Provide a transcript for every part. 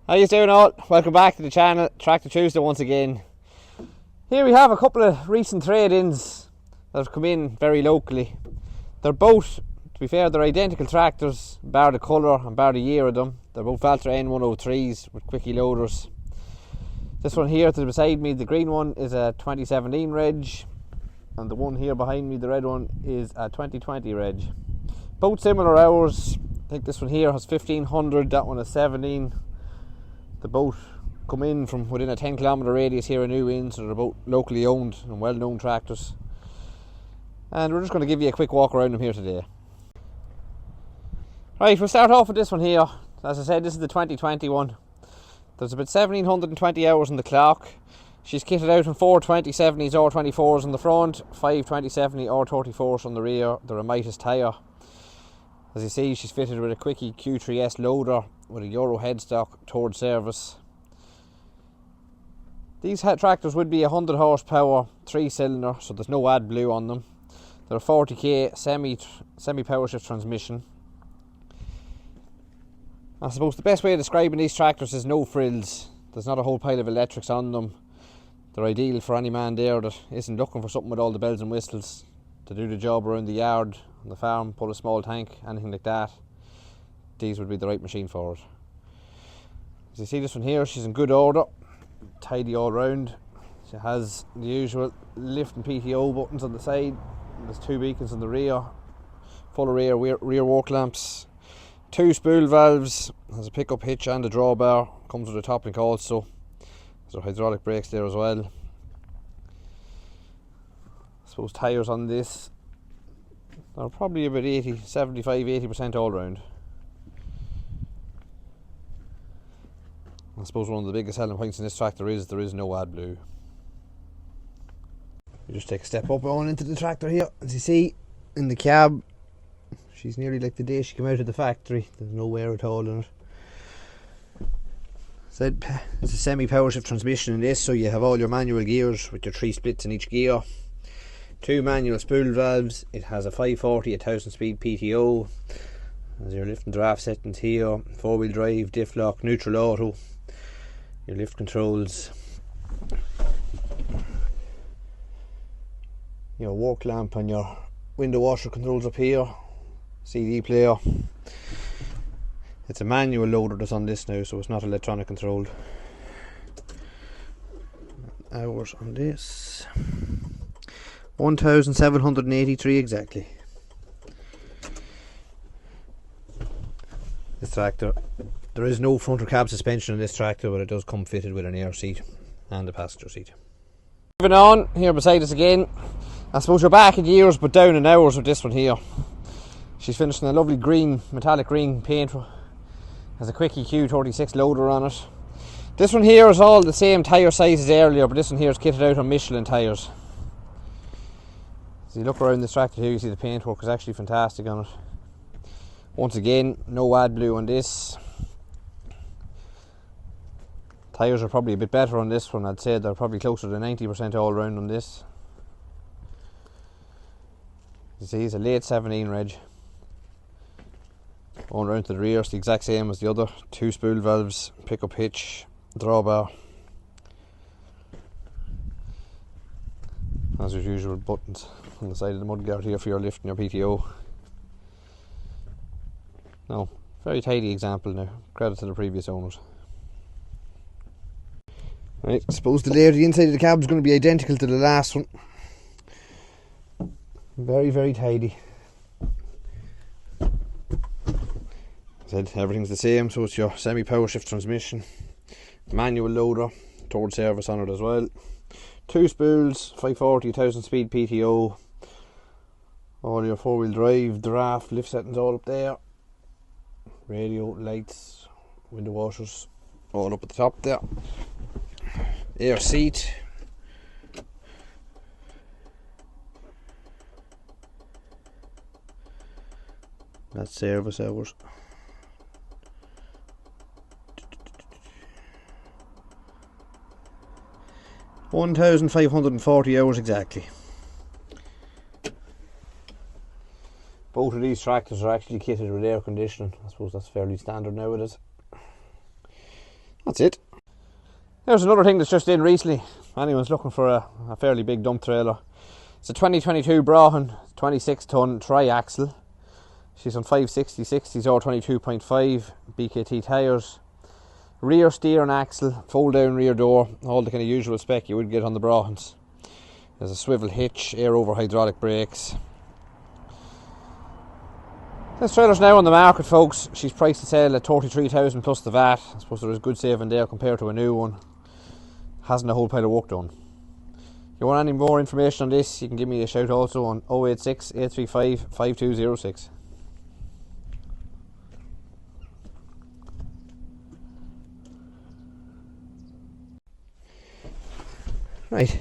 How you doing all? Welcome back to the channel, Tractor Tuesday once again. Here we have a couple of recent trade-ins that have come in very locally. They're both, to be fair, they're identical tractors, bar the colour and bar the year of them. They're both Valtra N103s with quickie loaders. This one here to the beside me, the green one, is a 2017 reg, and the one here behind me, the red one, is a 2020 reg. Both similar hours. I think this one here has 1500, that one is 17. They both come in from within a 10 kilometre radius here in New Inn, so they're both locally owned and well known tractors. And we're just going to give you a quick walk around them here today. Right, we'll start off with this one here. As I said, this is the 2020 one. There's about 1720 hours on the clock. She's kitted out in 4 2070s or 24s on the front, 5 2070 or 34s on the rear. They're a Midas tyre. As you see, she's fitted with a Quickie Q3S loader with a Euro headstock toward service. These tractors would be 100 horsepower, 3-cylinder, so there's no AdBlue on them. They're a 40k semi-power shift transmission. I suppose the best way of describing these tractors is no frills. There's not a whole pile of electrics on them. They're ideal for any man there that isn't looking for something with all the bells and whistles to do the job around the yard, on the farm, pull a small tank, anything like that. These would be the right machine for it. As you see, this one here, she's in good order, tidy all round. She has the usual lift and PTO buttons on the side. There's 2 beacons on the rear, full of rear walk lamps, 2 spool valves, has a pickup hitch and a drawbar, comes with a top link also. There's hydraulic brakes there as well. I suppose tyres on this are probably about 75-80% all round. I suppose one of the biggest selling points in this tractor is there is no AdBlue. You just take a step up on into the tractor here. As you see in the cab, she's nearly like the day she came out of the factory. There's no wear at all in it. Said it's a semi-power shift transmission in this, so you have all your manual gears with your 3 splits in each gear. 2 manual spool valves. It has a 540 1000 speed PTO. There's your lift and draft settings here. 4-wheel drive, diff lock, neutral auto. Your lift controls. Your walk lamp and your window washer controls up here. CD player. It's a manual loader that's on this now, so it's not electronic controlled. Hours on this. 1783 exactly. This tractor, there is no front or cab suspension on this tractor, but it does come fitted with an air seat and a passenger seat. Moving on, here beside us again. I suppose you're back in years but down in hours with this one here. She's finished in a lovely green, metallic green paint. Has a Quickie Q36 loader on it. This one here is all the same tyre size as earlier, but this one here is kitted out on Michelin tyres. As you look around this tractor here, you see the paintwork is actually fantastic on it. Once again, no AdBlue on this. Tyres are probably a bit better on this one. I'd say they're probably closer to 90% all round on this. You see, it's a late 17 reg. Going round to the rear, it's the exact same as the other. 2 spool valves, pickup hitch, drawbar. As usual, buttons on the side of the mudguard here for your lift and your PTO. No, very tidy example now. Credit to the previous owners. Right, I suppose the layout of the inside of the cab is going to be identical to the last one. Very, very tidy. Said everything's the same, so it's your semi-power shift transmission, manual loader, toward service on it as well. 2 spools, 540 1000 speed PTO, all your 4-wheel drive, draft, lift settings all up there. Radio, lights, window washers, all up at the top there. Air seat. That's service hours. $1,540 hours exactly. Both of these tractors are actually kitted with air conditioning. I suppose that's fairly standard nowadays. That's it. There's another thing that's just in recently. Anyone's looking for a fairly big dump trailer. It's a 2022 Broughan 26 ton tri-axle. She's on 560/60s or 22.5 BKT tyres. Rear steer and axle, fold down rear door, all the kind of usual spec you would get on the Broughans. There's a swivel hitch, air over hydraulic brakes. This trailer's now on the market, folks. She's priced to sell at 33,000 plus the VAT. I suppose there is good saving there compared to a new one. Hasn't a whole pile of work done. If you want any more information on this, you can give me a shout also on 086 835 5206. Right,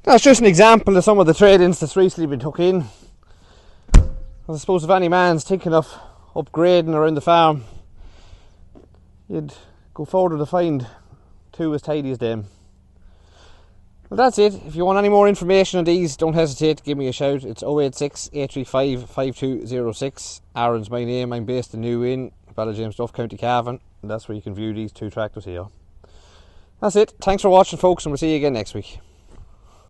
that's just an example of some of the trade-ins that's recently been took in. I suppose if any man's thinking of upgrading around the farm, you'd go forward to find two as tidy as them. Well, that's it. If you want any more information on these, don't hesitate to give me a shout. It's 086 835 5206. Aaron's my name. I'm based in New Inn, Ballaghamesduff, County Cavan, and that's where you can view these two tractors here. That's it. Thanks for watching, folks, and we'll see you again next week.